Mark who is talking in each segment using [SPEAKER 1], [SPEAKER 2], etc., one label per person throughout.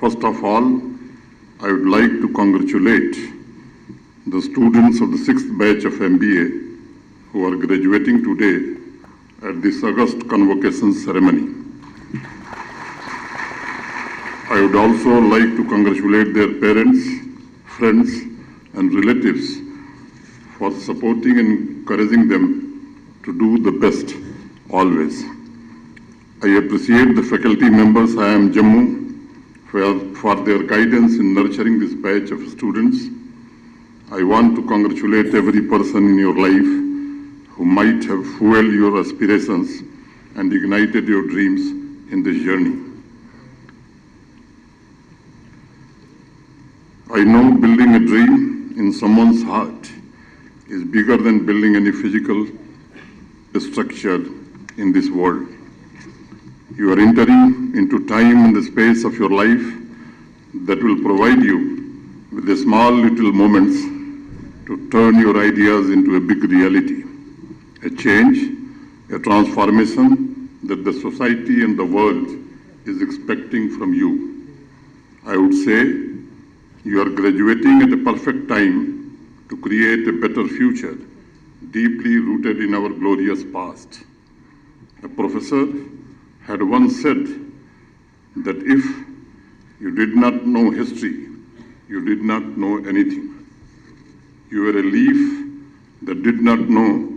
[SPEAKER 1] First of all, I would like to congratulate the students of the 6th batch of MBA who are graduating today at this August convocation ceremony. I would also like to congratulate their parents, friends, and relatives for supporting and encouraging them to do the best always. I appreciate the faculty members IIM Jammu for their guidance in nurturing this batch of students. I want to congratulate every person in your life who might have fueled your aspirations and ignited your dreams in this journey. I know building a dream in someone's heart is bigger than building any physical structure in this world. You are entering into time and the space of your life that will provide you with the small little moments to turn your ideas into a big reality, a change, a transformation that the society and the world is expecting from you. I would say you are graduating at a perfect time to create a better future, deeply rooted in our glorious past. A professor had once said that if you did not know history, you did not know anything. You were a leaf that did not know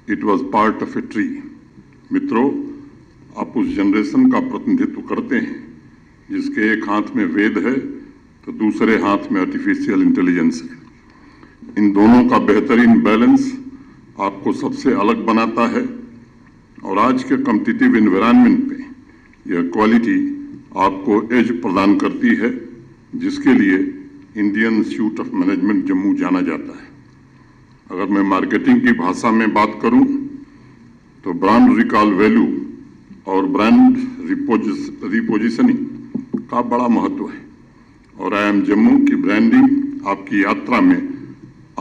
[SPEAKER 1] it was part of a tree. मित्रों, आप उस generation का प्रतिनिधित्व करते हैं जिसके एक हाथ में वेद है तो दूसरे हाथ में आर्टिफिशियल इंटेलिजेंस है। इन दोनों का बेहतरीन बैलेंस आपको सबसे अलग बनाता है और आज के कॉम्पिटिटिव एनवायरनमेंट पे यह क्वालिटी आपको एज प्रदान करती है जिसके लिए Indian institute of management Jammu जाना जाता है। अगर मैं मार्केटिंग की भाषा में बात करूं तो ब्रांड रिकॉल वैल्यू और ब्रांड रिपोजिशनिंग का बड़ा महत्व है और IIM जम्मू की ब्रांडिंग आपकी यात्रा में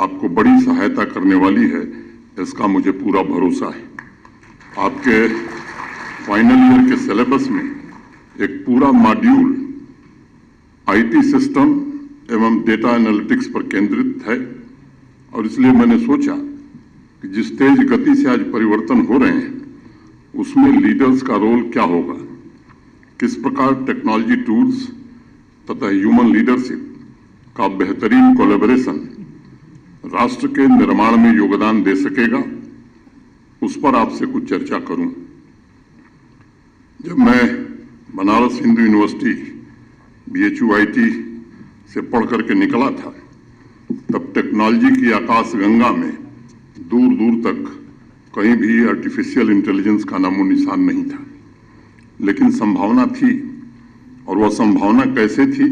[SPEAKER 1] आपको बड़ी सहायता करने वाली है, इसका मुझे पूरा भरोसा है। आपके फाइनल ईयर के सिलेबस में एक पूरा मॉड्यूल IT सिस्टम एवं डेटा एनालिटिक्स पर केंद्रित है और इसलिए मैंने सोचा कि जिस तेज गति से आज परिवर्तन हो रहे हैं उसमें लीडर्स का रोल क्या होगा, किस प्रकार टेक्नोलॉजी टूल्स तथा ह्यूमन लीडरशिप का बेहतरीन कोलैबोरेशन राष्ट्र के निर्माण में योगदान दे सकेगा, उस पर आपसे कुछ चर्चा करूं। जब मैं बनारस हिंदू यूनिवर्सिटी BHUIT से पढ़ करके निकला था तब टेक्नोलॉजी की आकाश गंगा में दूर दूर तक कहीं भी आर्टिफिशियल इंटेलिजेंस का नामो निशान नहीं था, लेकिन संभावना थी। और वह संभावना कैसे थी,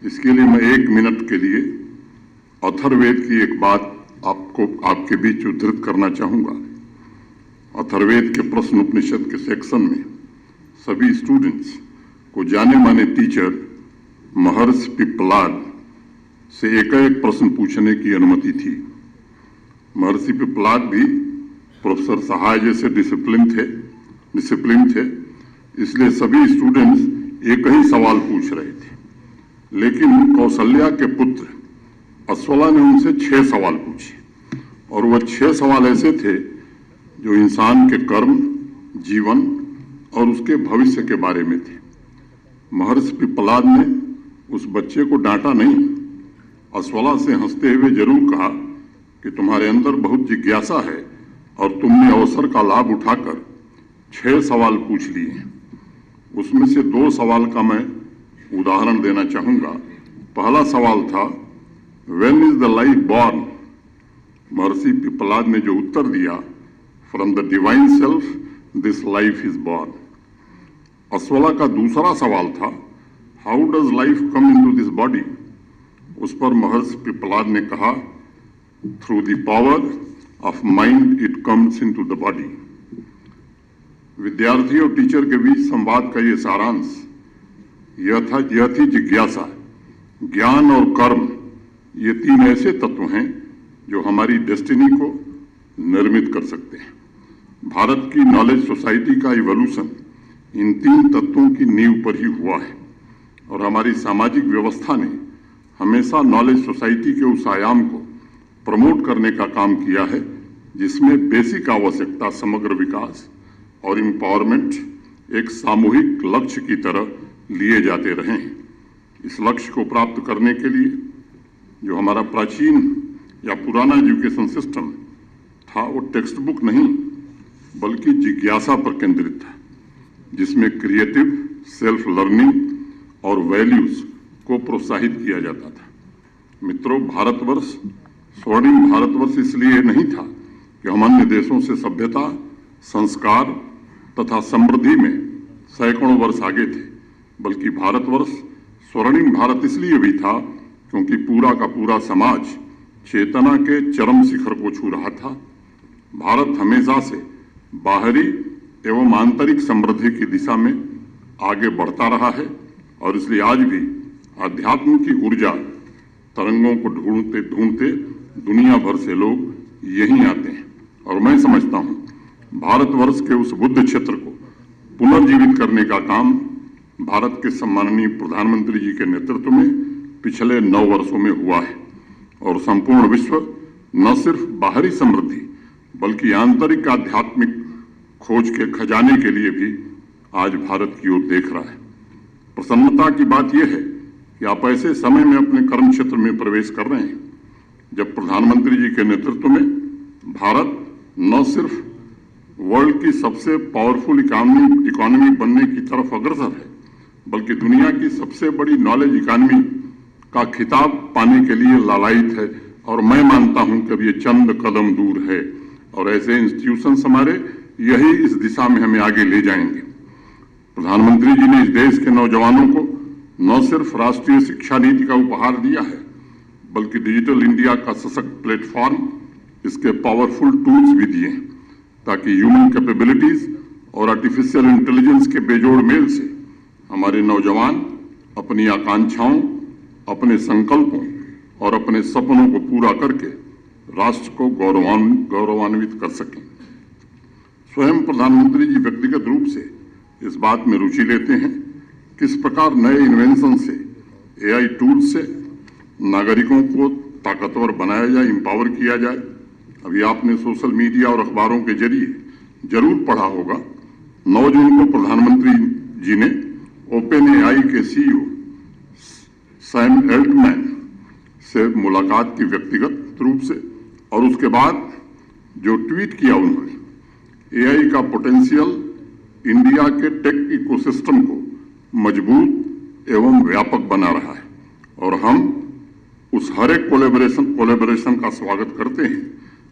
[SPEAKER 1] इसके लिए मैं 1 मिनट के लिए अथर्ववेद की एक बात आपके बीच उद्धृत करना चाहूँगा। अथर्ववेद के प्रश्न उपनिषद के सेक्शन में सभी स्टूडेंट्स को जाने माने टीचर महर्षि पिप्पलाद से एक प्रश्न पूछने की अनुमति थी। महर्षि पिप्पलाद भी प्रोफेसर सहाय जैसे डिसिप्लिन थे, इसलिए सभी स्टूडेंट्स एक ही सवाल पूछ रहे थे, लेकिन कौशल्या के पुत्र अश्वला ने उनसे 6 सवाल पूछे और वह 6 सवाल ऐसे थे जो इंसान के कर्म, जीवन और उसके भविष्य के बारे में थे। महर्षि पिप्पलाद ने उस बच्चे को डांटा नहीं, अश्वला से हंसते हुए जरूर कहा कि तुम्हारे अंदर बहुत जिज्ञासा है और तुमने अवसर का लाभ उठाकर 6 सवाल पूछ लिए हैं। उसमें से 2 सवाल का मैं उदाहरण देना चाहूँगा। पहला सवाल था when is the life born. Maharshi Pippalada ने जो उत्तर दिया, from the divine self this life is born. Ashvala का दूसरा सवाल था how does life come into this body. उस पर महर्षि पिप्पलाद ने कहा through the power of mind it comes into the body. विद्यार्थी और टीचर के बीच संवाद का ये सारांश यह थी जिज्ञासा। ज्ञान और कर्म ये 3 ऐसे तत्व हैं जो हमारी डेस्टिनी को निर्मित कर सकते हैं। भारत की नॉलेज सोसाइटी का इवोल्यूशन इन 3 तत्वों की नींव पर ही हुआ है और हमारी सामाजिक व्यवस्था ने हमेशा नॉलेज सोसाइटी के उस आयाम को प्रमोट करने का काम किया है जिसमें बेसिक आवश्यकता, समग्र विकास और एम्पावरमेंट एक सामूहिक लक्ष्य की तरह लिए जाते रहे हैं। इस लक्ष्य को प्राप्त करने के लिए जो हमारा प्राचीन या पुराना एजुकेशन सिस्टम था वो टेक्स्ट बुक नहीं बल्कि जिज्ञासा पर केंद्रित था, जिसमें क्रिएटिव, सेल्फ लर्निंग और वैल्यूज को प्रोत्साहित किया जाता था। मित्रों, भारतवर्ष स्वर्णिम भारतवर्ष इसलिए नहीं था कि हम अन्य देशों से सभ्यता, संस्कार तथा समृद्धि में सैकड़ों वर्ष आगे थे, बल्कि भारतवर्ष स्वर्णिम भारत इसलिए भी था क्योंकि पूरा का पूरा समाज चेतना के चरम शिखर को छू रहा था। भारत हमेशा से बाहरी एवं आंतरिक समृद्धि की दिशा में आगे बढ़ता रहा है और इसलिए आज भी अध्यात्म की ऊर्जा तरंगों को ढूंढते ढूंढते दुनिया भर से लोग यहीं आते हैं। और मैं समझता हूं भारतवर्ष के उस बुद्ध क्षेत्र को पुनर्जीवित करने का काम भारत के सम्माननीय प्रधानमंत्री जी के नेतृत्व में पिछले 9 वर्षों में हुआ है और संपूर्ण विश्व न सिर्फ बाहरी समृद्धि बल्कि आंतरिक आध्यात्मिक खोज के खजाने के लिए भी आज भारत की ओर देख रहा है। प्रसन्नता की बात यह है कि आप ऐसे समय में अपने कर्म क्षेत्र में प्रवेश कर रहे हैं जब प्रधानमंत्री जी के नेतृत्व में भारत न सिर्फ वर्ल्ड की सबसे पावरफुल इकोनॉमी बनने की तरफ अग्रसर है बल्कि दुनिया की सबसे बड़ी नॉलेज इकोनॉमी का खिताब पाने के लिए लालायित है। और मैं मानता हूं कि अब ये चंद कदम दूर है और ऐसे इंस्टीट्यूशंस हमारे यही इस दिशा में हमें आगे ले जाएंगे। प्रधानमंत्री जी ने इस देश के नौजवानों को न सिर्फ राष्ट्रीय शिक्षा नीति का उपहार दिया है बल्कि डिजिटल इंडिया का सशक्त प्लेटफॉर्म, इसके पावरफुल टूल्स भी दिए हैं ताकि ह्यूमन कैपेबिलिटीज और आर्टिफिशियल इंटेलिजेंस के बेजोड़ मेल से हमारे नौजवान अपनी आकांक्षाओं, अपने संकल्पों और अपने सपनों को पूरा करके राष्ट्र को गौरवान्वित कर सकें। स्वयं प्रधानमंत्री जी व्यक्तिगत रूप से इस बात में रुचि लेते हैं किस प्रकार नए इन्वेंशन से, एआई टूल्स से नागरिकों को ताकतवर बनाया जाए, इंपावर किया जाए। अभी आपने सोशल मीडिया और अखबारों के जरिए जरूर पढ़ा होगा 9 जून को प्रधानमंत्री जी ने ओपन एआई के सीईओ सैम एल्टमैन से मुलाकात की व्यक्तिगत रूप से और उसके बाद जो ट्वीट किया उन्होंने, एआई का पोटेंशियल इंडिया के टेक इकोसिस्टम को मजबूत एवं व्यापक बना रहा है और हम उस हर एक कोलैबोरेशन का स्वागत करते हैं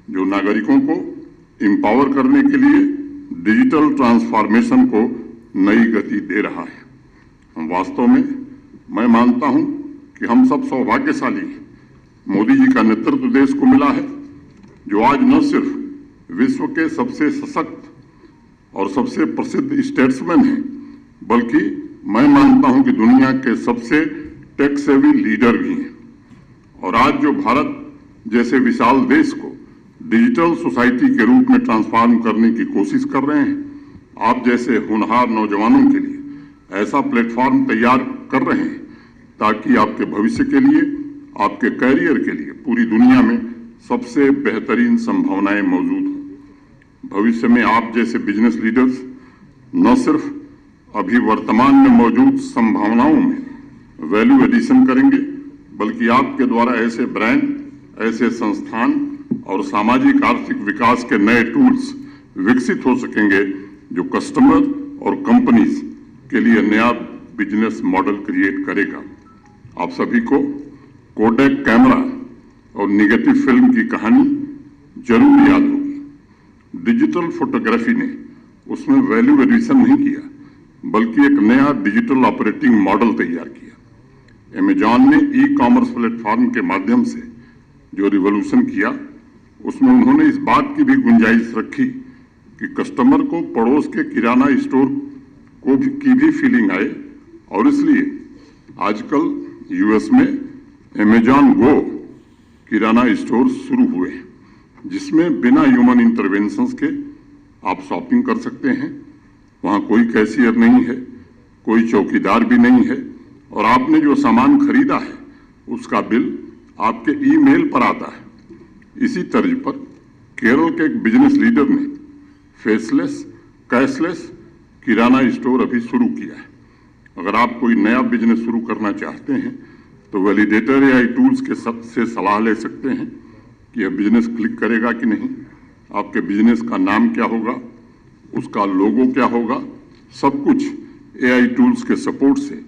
[SPEAKER 1] जो नागरिकों को इंपावर करने के लिए डिजिटल ट्रांसफॉर्मेशन को नई गति दे रहा है। हम वास्तव में, मैं मानता हूं कि हम सब सौभाग्यशाली हैं। मोदी जी का नेतृत्व देश को मिला है जो आज न सिर्फ विश्व के सबसे सशक्त और सबसे प्रसिद्ध स्टेट्समैन हैं बल्कि मैं मानता हूं कि दुनिया के सबसे टेक सेवी लीडर भी हैं। और आज जो भारत जैसे विशाल देश को डिजिटल सोसाइटी के रूप में ट्रांसफॉर्म करने की कोशिश कर रहे हैं, आप जैसे होनहार नौजवानों के लिए ऐसा प्लेटफॉर्म तैयार कर रहे हैं ताकि आपके भविष्य के लिए, आपके कैरियर के लिए पूरी दुनिया में सबसे बेहतरीन संभावनाएं मौजूद हों। भविष्य में आप जैसे बिजनेस लीडर्स न सिर्फ अभी वर्तमान में मौजूद संभावनाओं में वैल्यू एडिशन करेंगे बल्कि आपके द्वारा ऐसे ब्रांड, ऐसे संस्थान और सामाजिक आर्थिक विकास के नए टूल्स विकसित हो सकेंगे जो कस्टमर और कंपनीज के लिए नया बिजनेस मॉडल क्रिएट करेगा। आप सभी को कोडेक कैमरा और निगेटिव फिल्म की कहानी जरूर याद होगी। डिजिटल फोटोग्राफी ने उसमें वैल्यू एडिशन नहीं किया बल्कि एक नया डिजिटल ऑपरेटिंग मॉडल तैयार किया। अमेजॉन ने ई कॉमर्स प्लेटफॉर्म के माध्यम से जो रिवॉल्यूशन किया उसमें उन्होंने इस बात की भी गुंजाइश रखी कि कस्टमर को पड़ोस के किराना स्टोर की भी फीलिंग आए और इसलिए आजकल यूएस में अमेजॉन गो किराना स्टोर शुरू हुए हैं जिसमें बिना ह्यूमन इंटरवेंशंस के आप शॉपिंग कर सकते हैं। वहाँ कोई कैशियर नहीं है, कोई चौकीदार भी नहीं है और आपने जो सामान खरीदा है उसका बिल आपके ईमेल पर आता है। इसी तर्ज पर केरल के एक बिजनेस लीडर ने फेसलेस कैशलेस किराना स्टोर अभी शुरू किया है। अगर आप कोई नया बिजनेस शुरू करना चाहते हैं तो वैलिडेटर या टूल्स के से सलाह ले सकते हैं कि यह बिजनेस क्लिक करेगा कि नहीं, आपके बिजनेस का नाम क्या होगा, उसका लोगो क्या होगा। सब कुछ AI टूल्स के सपोर्ट से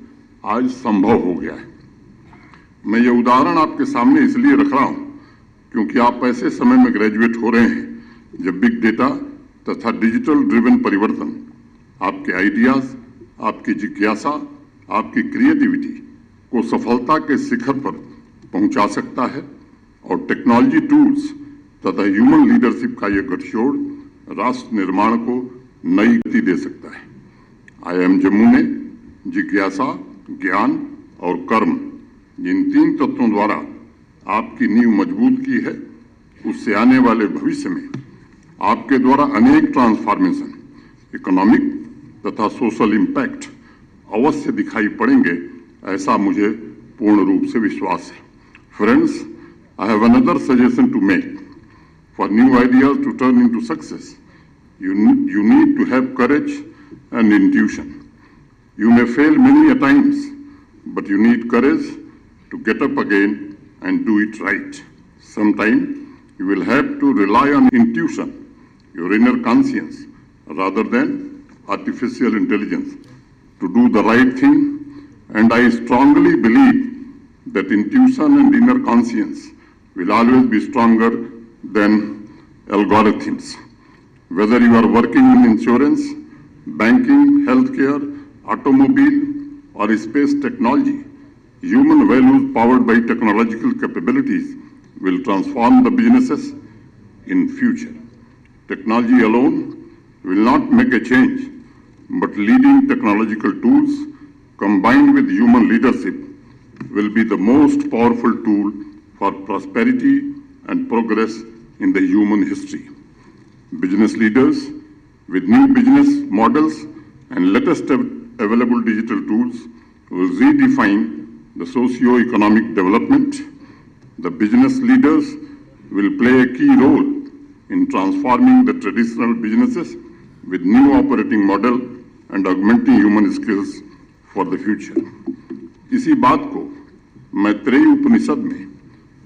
[SPEAKER 1] आज संभव हो गया है। मैं ये उदाहरण आपके सामने इसलिए रख रहा हूं क्योंकि आप ऐसे समय में ग्रेजुएट हो रहे हैं जब बिग डेटा तथा डिजिटल ड्रिवन परिवर्तन आपके आइडियाज, आपकी जिज्ञासा, आपकी क्रिएटिविटी को सफलता के शिखर पर पहुंचा सकता है और टेक्नोलॉजी टूल्स तथा ह्यूमन लीडरशिप का यह गठजोड़ राष्ट्र निर्माण को नई गति दे सकता है। IIM जम्मू ने जिज्ञासा, ज्ञान और कर्म, जिन 3 तत्वों द्वारा आपकी नींव मजबूत की है, उससे आने वाले भविष्य में आपके द्वारा अनेक ट्रांसफॉर्मेशन, इकोनॉमिक तथा सोशल इम्पैक्ट अवश्य दिखाई पड़ेंगे, ऐसा मुझे पूर्ण रूप से विश्वास है। Friends, I have another suggestion to make. For new ideas to turn into success, you need to have courage and intuition. You may fail many a times, but you need courage to get up again and do it right. Sometimes you will have to rely on intuition, your inner conscience, rather than artificial intelligence to do the right thing. And I strongly believe that intuition and inner conscience will always be stronger than algorithms. Whether you are working in insurance, banking, healthcare, automobile, or space technology, human values powered by technological capabilities will transform the businesses in future. Technology alone will not make a change, but leading technological tools combined with human leadership will be the most powerful tool for prosperity and progress in the human history. Business leaders with new business models and latest available digital tools will redefine the socio-economic development. The business leaders will play a key role in transforming the traditional businesses with new operating model and augmenting human skills for the future. इसी बात को मैत्रेयी उपनिषद में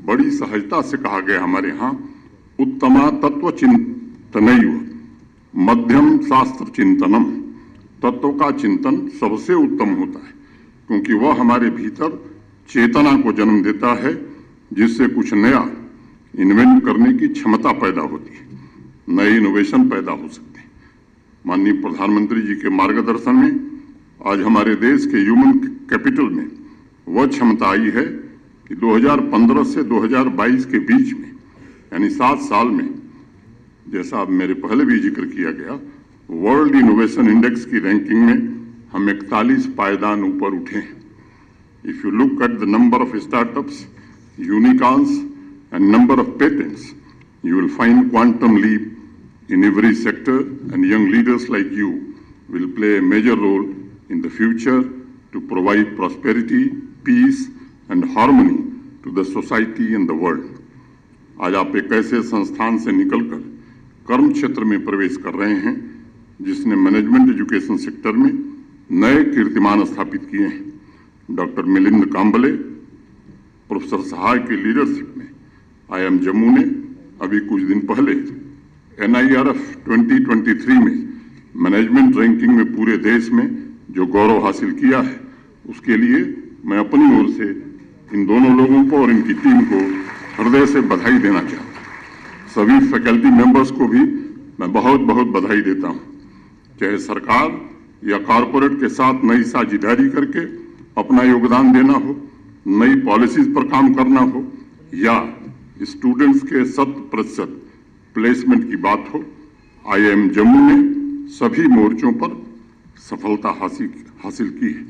[SPEAKER 1] बड़ी सहजता से कहा गया हमारे यहाँ, उत्तमा तत्व चिंतनैव मध्यम शास्त्र चिंतनम। तत्व का चिंतन सबसे उत्तम होता है क्योंकि वह हमारे भीतर चेतना को जन्म देता है जिससे कुछ नया इन्वेंट करने की क्षमता पैदा होती है, नए इनोवेशन पैदा हो सकते हैं। माननीय प्रधानमंत्री जी के मार्गदर्शन में आज हमारे देश के ह्यूमन कैपिटल में वह क्षमता आई है कि 2015 से 2022 के बीच में यानी 7 साल में, जैसा अब मेरे पहले भी जिक्र किया गया, वर्ल्ड इनोवेशन इंडेक्स की रैंकिंग में हम 41 पायदान ऊपर उठे हैं। If you look at the number of startups, unicorns and number of patents, you will find quantum leap in every sector, and young leaders like you will play a major role in the future to provide prosperity, peace and harmony to the society and the world. आज आप एक ऐसे संस्थान से निकलकर कर्म क्षेत्र में प्रवेश कर रहे हैं जिसने मैनेजमेंट एजुकेशन सेक्टर में नए कीर्तिमान स्थापित किए हैं। डॉक्टर मिलिंद कांबले, प्रोफेसर सहाय की लीडरशिप में IIM जम्मू ने अभी कुछ दिन पहले NIRF 2023 में मैनेजमेंट रैंकिंग में पूरे देश में जो गौरव हासिल किया है, उसके लिए मैं अपनी ओर से इन दोनों लोगों को और इनकी टीम को हृदय से बधाई देना चाहता हूँ। सभी फैकल्टी मेंबर्स को भी मैं बहुत बहुत बधाई देता हूँ। चाहे सरकार या कॉरपोरेट के साथ नई साझेदारी करके अपना योगदान देना हो, नई पॉलिसीज पर काम करना हो, या स्टूडेंट्स के 100% प्लेसमेंट की बात हो, IIM जम्मू ने सभी मोर्चों पर सफलता हासिल की है।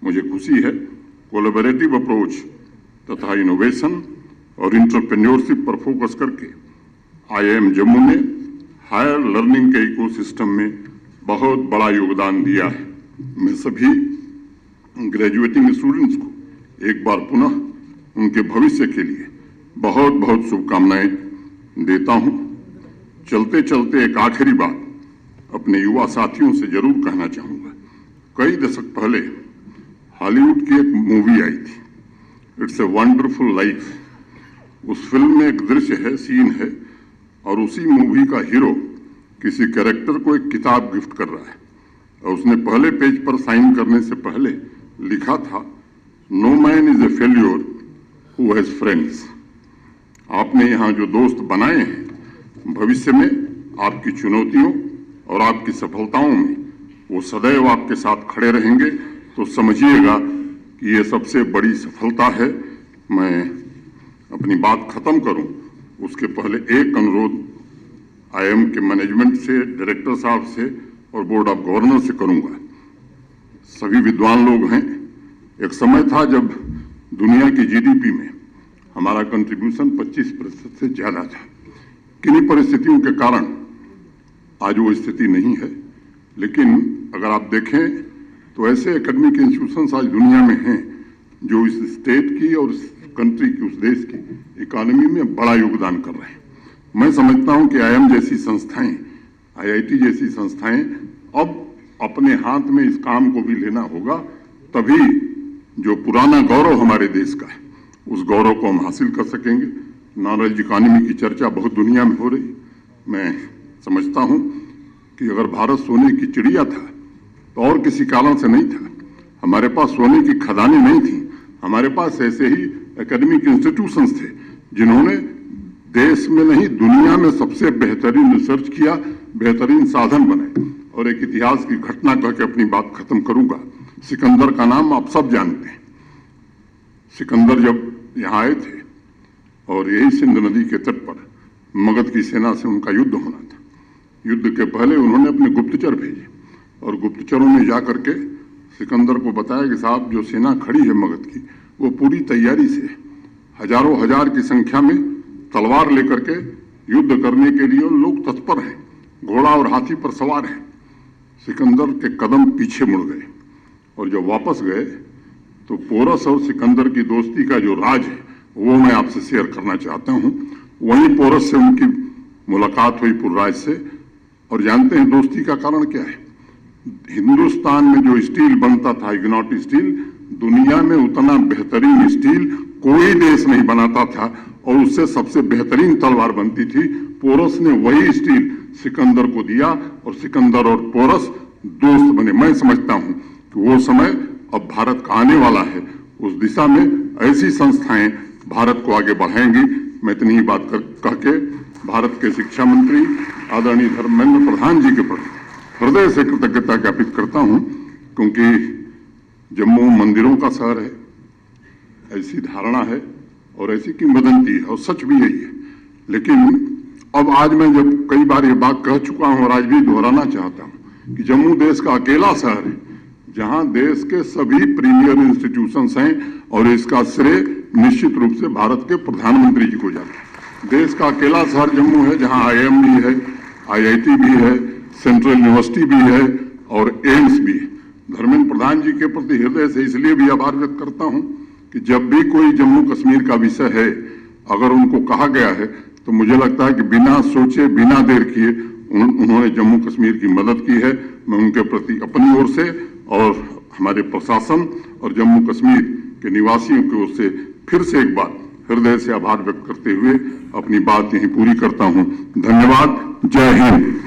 [SPEAKER 1] मुझे खुशी है कोलैबोरेटिव अप्रोच तथा इनोवेशन और एंटरप्रेन्योरशिप पर फोकस करके IIM जम्मू ने हायर लर्निंग के इकोसिस्टम में बहुत बड़ा योगदान दिया है। मैं सभी ग्रेजुएटिंग स्टूडेंट्स को एक बार पुनः उनके भविष्य के लिए बहुत बहुत शुभकामनाएं देता हूं। चलते चलते एक आखिरी बात अपने युवा साथियों से जरूर कहना चाहूंगा। कई दशक पहले हॉलीवुड की एक मूवी आई थी, इट्स ए वंडरफुल लाइफ। उस फिल्म में एक दृश्य है, सीन है, और उसी मूवी का हीरो किसी कैरेक्टर को एक किताब गिफ्ट कर रहा है और उसने पहले पेज पर साइन करने से पहले लिखा था, no man is a failure who has friends. आपने यहाँ जो दोस्त बनाए हैं, भविष्य में आपकी चुनौतियों और आपकी सफलताओं में वो सदैव आपके साथ खड़े रहेंगे। तो समझिएगा कि ये सबसे बड़ी सफलता है। मैं अपनी बात खत्म करूं उसके पहले एक अनुरोध आईआईएम के मैनेजमेंट से, डायरेक्टर साहब से और बोर्ड ऑफ गवर्नर से करूंगा। सभी विद्वान लोग हैं। एक समय था जब दुनिया की जीडीपी में हमारा कंट्रीब्यूशन 25% से ज्यादा था। किन्हीं परिस्थितियों के कारण आज वो स्थिति नहीं है, लेकिन अगर आप देखें तो ऐसे एकेडमिक इंस्टीट्यूशंस आज दुनिया में हैं जो इस स्टेट की और इस कंट्री की, उस देश की इकोनॉमी में बड़ा योगदान कर रहे हैं। मैं समझता हूं कि आईआईएम जैसी संस्थाएं, आईआईटी जैसी संस्थाएं अब अपने हाथ में इस काम को भी लेना होगा, तभी जो पुराना गौरव हमारे देश का है उस गौरव को हम हासिल कर सकेंगे। नॉलेज इकोनॉमी की चर्चा बहुत दुनिया में हो रही। मैं समझता हूं कि अगर भारत सोने की चिड़िया था तो और किसी कारण से नहीं था। हमारे पास सोने की खदानें नहीं थी, हमारे पास ऐसे ही एकेडमिक इंस्टीट्यूशंस थे जिन्होंने देश में नहीं दुनिया में सबसे बेहतरीन रिसर्च किया, बेहतरीन साधन बनाए। और एक इतिहास की घटना कह के अपनी बात खत्म करूंगा। सिकंदर का नाम आप सब जानते हैं। सिकंदर जब यहाँ आए थे और यही सिंध नदी के तट पर मगध की सेना से उनका युद्ध होना था। युद्ध के पहले उन्होंने अपने गुप्तचर भेजे और गुप्तचरों ने जाकर के सिकंदर को बताया कि साहब जो सेना खड़ी है मगध की, वो पूरी तैयारी से हजारों हजार की संख्या में तलवार लेकर के युद्ध करने के लिए लोग तत्पर हैं, घोड़ा और हाथी पर सवार हैं। सिकंदर के कदम पीछे मुड़ गए और जब वापस गए तो पोरस और सिकंदर की दोस्ती का जो राज है वो मैं आपसे शेयर करना चाहता हूं। वहीं पोरस से उनकी मुलाकात हुई पुरराज से, और जानते हैं दोस्ती का कारण क्या है? हिंदुस्तान में जो स्टील बनता था, इग्नॉट स्टील, दुनिया में उतना बेहतरीन स्टील कोई देश नहीं बनाता था और उससे सबसे बेहतरीन तलवार बनती थी। पोरस ने वही स्टील सिकंदर को दिया और सिकंदर और पोरस दोस्त बने। मैं समझता हूं कि वो समय अब भारत का आने वाला है। उस दिशा में ऐसी संस्थाएं भारत को आगे बढ़ाएंगी। मैं इतनी ही बात कह के भारत के शिक्षा मंत्री आदरणीय धर्मेंद्र प्रधान जी के प्रति हृदय से कृतज्ञता ज्ञापित करता हूं, क्योंकि जम्मू मंदिरों का शहर है, ऐसी धारणा है और ऐसी किंवदंती है और सच भी यही है। लेकिन अब आज मैं जब कई बार ये बात कह चुका हूं और आज भी दोहराना चाहता हूं कि जम्मू देश का अकेला शहर है जहां देश के सभी प्रीमियर इंस्टीट्यूशंस हैं और इसका श्रेय निश्चित रूप से भारत के प्रधानमंत्री जी को जाता है। देश का अकेला शहर जम्मू है जहां आईआईएम भी है, आईआईटी भी है, सेंट्रल यूनिवर्सिटी भी है और एम्स भी है। धर्मेंद्र प्रधान जी के प्रति हृदय से इसलिए भी आभार व्यक्त करता हूं कि जब भी कोई जम्मू कश्मीर का विषय है, अगर उनको कहा गया है तो मुझे लगता है कि बिना सोचे बिना देर किए उन्होंने जम्मू कश्मीर की मदद की है। मैं उनके प्रति अपनी ओर से और हमारे प्रशासन और जम्मू कश्मीर के निवासियों की ओर से फिर से एक बार हृदय से आभार व्यक्त करते हुए अपनी बात यहीं पूरी करता हूं। धन्यवाद। जय हिंद।